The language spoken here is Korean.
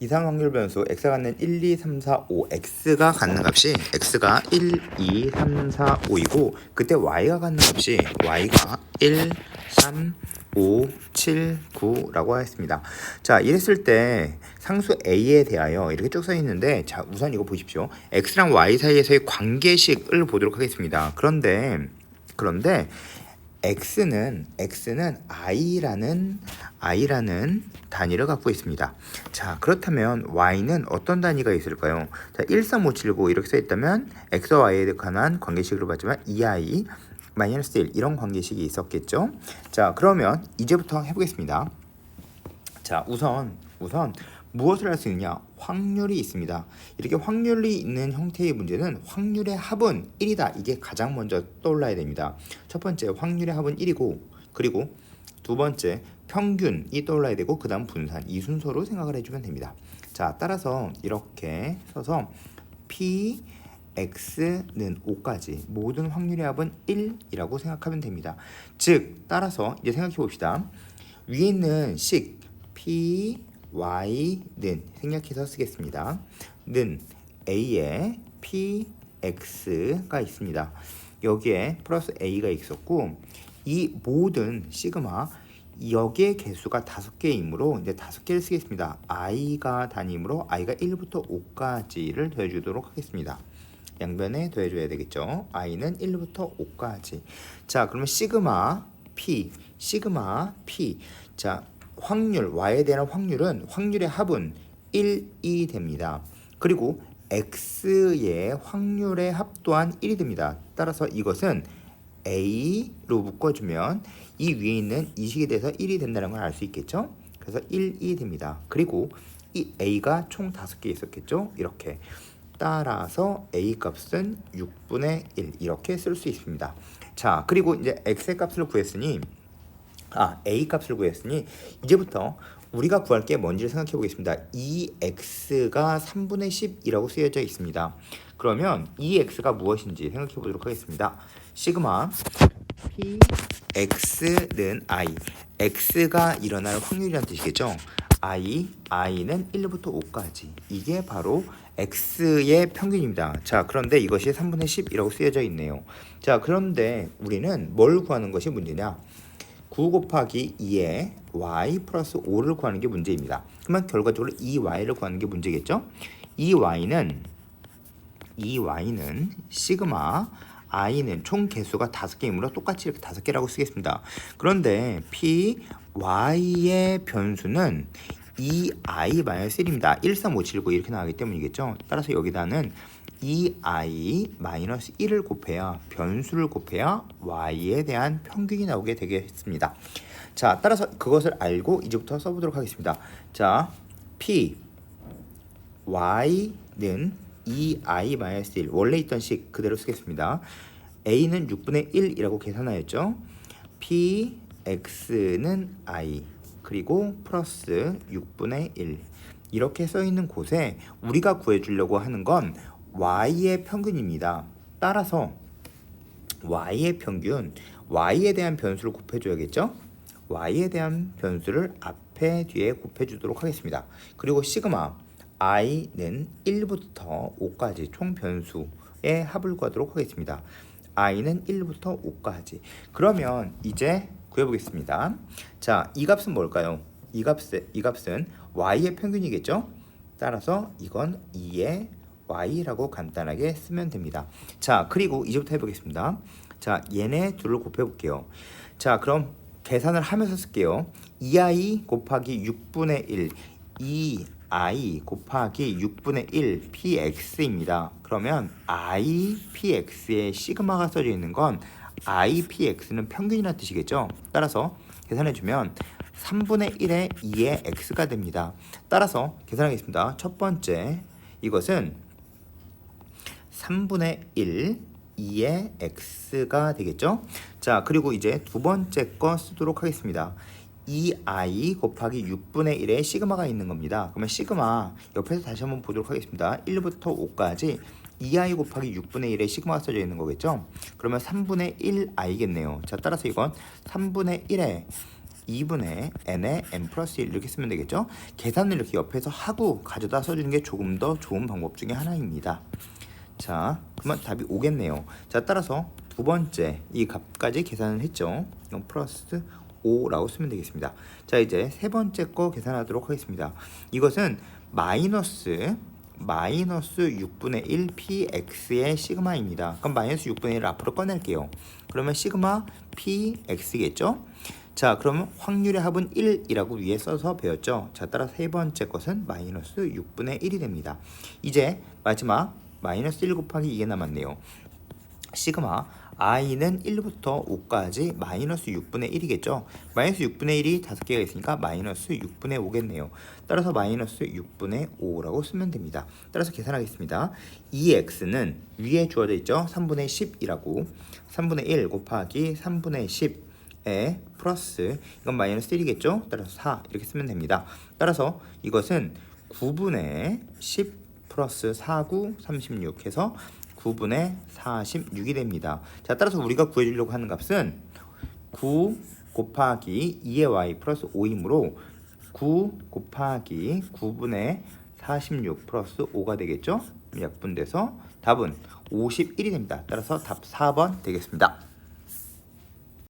이상 확률 변수 x가 갖는 1, 2, 3, 4, 5 x가 갖는 값이 x가 1, 2, 3, 4, 5이고 그때 y가 갖는 값이 y가 1, 3, 5, 7, 9라고 하였습니다. 자, 이랬을 때 상수 a에 대하여 이렇게 쭉 써 있는데, 자, 우선 이거 보십시오. x랑 y 사이에서의 관계식을 보도록 하겠습니다. 그런데 x는 i라는 단위를 갖고 있습니다. 자, 그렇다면 y는 어떤 단위가 있을까요? 자, 13579 이렇게 써 있다면 x와 y에 관한 관계식으로 봤지만 2i -1 이런 관계식이 있었겠죠. 자, 그러면 이제부터 해보겠습니다. 자, 우선 무엇을 할 수 있느냐? 확률이 있습니다. 이렇게 확률이 있는 형태의 문제는 확률의 합은 1이다. 이게 가장 먼저 떠올라야 됩니다. 첫 번째, 확률의 합은 1이고, 그리고 두 번째, 평균이 떠올라야 되고, 그 다음 분산. 이 순서로 생각을 해주면 됩니다. 자, 따라서 이렇게 써서 p x는 5까지 모든 확률의 합은 1이라고 생각하면 됩니다. 즉, 따라서 이제 생각해 봅시다. 위에 있는 식 p y는 생략해서 쓰겠습니다. 는 a에 px가 있습니다. 여기에 플러스 a가 있었고, 이 모든 시그마 여기에 개수가 5개이므로 이제 5개를 쓰겠습니다. i가 단위이므로 i가 1부터 5까지를 더해주도록 하겠습니다. 양변에 더해줘야 되겠죠. i는 1부터 5까지. 자, 그러면 시그마 p 자, 확률, y에 대한 확률은 확률의 합은 1이 됩니다. 그리고 x의 확률의 합 또한 1이 됩니다. 따라서 이것은 a로 묶어주면 이 위에 있는 이 식에 대해서 1이 된다는 걸 알 수 있겠죠. 그래서 1이 됩니다. 그리고 이 a가 총 5개 있었겠죠. 이렇게. 따라서 a 값은 6분의 1 이렇게 쓸 수 있습니다. 자, 그리고 이제 x의 값을 구했으니 a 값을 구했으니 이제부터 우리가 구할 게 뭔지를 생각해 보겠습니다. 2x가 3분의 10이라고 쓰여져 있습니다. 그러면 2x가 무엇인지 생각해 보도록 하겠습니다. 시그마 px는 i, x가 일어날 확률이란 뜻이겠죠. i는 1부터 5까지. 이게 바로 x의 평균입니다. 자, 그런데 이것이 3분의 10이라고 쓰여져 있네요. 자, 그런데 우리는 뭘 구하는 것이 문제냐? 9 곱하기 2에 y 플러스 5를 구하는 게 문제입니다. 그러면 결과적으로 2y를 구하는 게 문제겠죠? 2y는 시그마 i는 총 개수가 5개이므로 똑같이 이렇게 5개라고 쓰겠습니다. 그런데 py의 변수는 2i-1입니다. 13579 이렇게 나가기 때문이겠죠. 따라서 여기다는 2i-1을 곱해야 변수를 곱해야 y에 대한 평균이 나오게 되겠습니다. 자, 따라서 그것을 알고 이제부터 써보도록 하겠습니다. 자, p y는 2i-1 원래 있던 식 그대로 쓰겠습니다. a는 6분의 1이라고 계산하였죠. p x는 i 그리고 플러스 6분의 1 이렇게 써있는 곳에 우리가 구해주려고 하는 건 y의 평균입니다. 따라서 y의 평균, y에 대한 변수를 곱해줘야겠죠. y에 대한 변수를 앞에 뒤에 곱해주도록 하겠습니다. 그리고 시그마 i는 1부터 5까지 총 변수의 합을 구하도록 하겠습니다. i는 1부터 5까지. 그러면 이제 구해보겠습니다. 자, 이 값은 뭘까요? 이 값은 y의 평균이겠죠? 따라서 이건 2의 y라고 간단하게 쓰면 됩니다. 자, 그리고 이제부터 해보겠습니다. 자, 얘네 둘을 곱해볼게요. 자, 그럼 계산을 하면서 쓸게요. 2i 곱하기 6분의 1 2i 곱하기 6분의 1 px입니다. 그러면 i px에 시그마가 써져 있는 건 i px는 평균이라는 뜻이겠죠. 따라서 계산해주면 3분의 1에 2의 x가 됩니다. 따라서 계산하겠습니다. 첫 번째 이것은 3분의 1 2의 x가 되겠죠. 자, 그리고 이제 두 번째 거 쓰도록 하겠습니다. 2i 곱하기 6분의 1에 시그마가 있는 겁니다. 그러면 시그마 옆에서 다시 한번 보도록 하겠습니다. 1부터 5까지 2i 곱하기 6분의 1에 시그마가 써져 있는 거겠죠. 그러면 3분의 1i겠네요. 자, 따라서 이건 3분의 1에 2분의 n에 n 플러스 1 이렇게 쓰면 되겠죠. 계산을 이렇게 옆에서 하고 가져다 써주는 게 조금 더 좋은 방법 중에 하나입니다. 자, 그러면 답이 5겠네요. 자, 따라서 두 번째 이 값까지 계산을 했죠. 그럼 플러스 5라고 쓰면 되겠습니다. 자, 이제 세 번째 거 계산하도록 하겠습니다. 이것은 마이너스 6분의 1 px의 시그마입니다. 그럼 마이너스 6분의 1을 앞으로 꺼낼게요. 그러면 시그마 px겠죠? 자, 그러면 확률의 합은 1이라고 위에 써서 배웠죠. 자, 따라 세 번째 것은 마이너스 6분의 1이 됩니다. 이제 마지막 마이너스 1 곱하기 2가 남았네요. 시그마 i는 1부터 5까지 마이너스 6분의 1이겠죠. 마이너스 6분의 1이 5개가 있으니까 마이너스 6분의 5겠네요. 따라서 마이너스 6분의 5라고 쓰면 됩니다. 따라서 계산하겠습니다. 2x는 위에 주어져 있죠. 3분의 10이라고 3분의 1 곱하기 3분의 10에 플러스 이건 마이너스 1이겠죠. 따라서 4 이렇게 쓰면 됩니다. 따라서 이것은 9분의 10 플러스 4구 36 해서 9분의 46이 됩니다. 자, 따라서 우리가 구해주려고 하는 값은 9 곱하기 2의 y 플러스 5이므로 9 곱하기 9분의 46 플러스 5가 되겠죠? 약분돼서 답은 51이 됩니다. 따라서 답 4번 되겠습니다.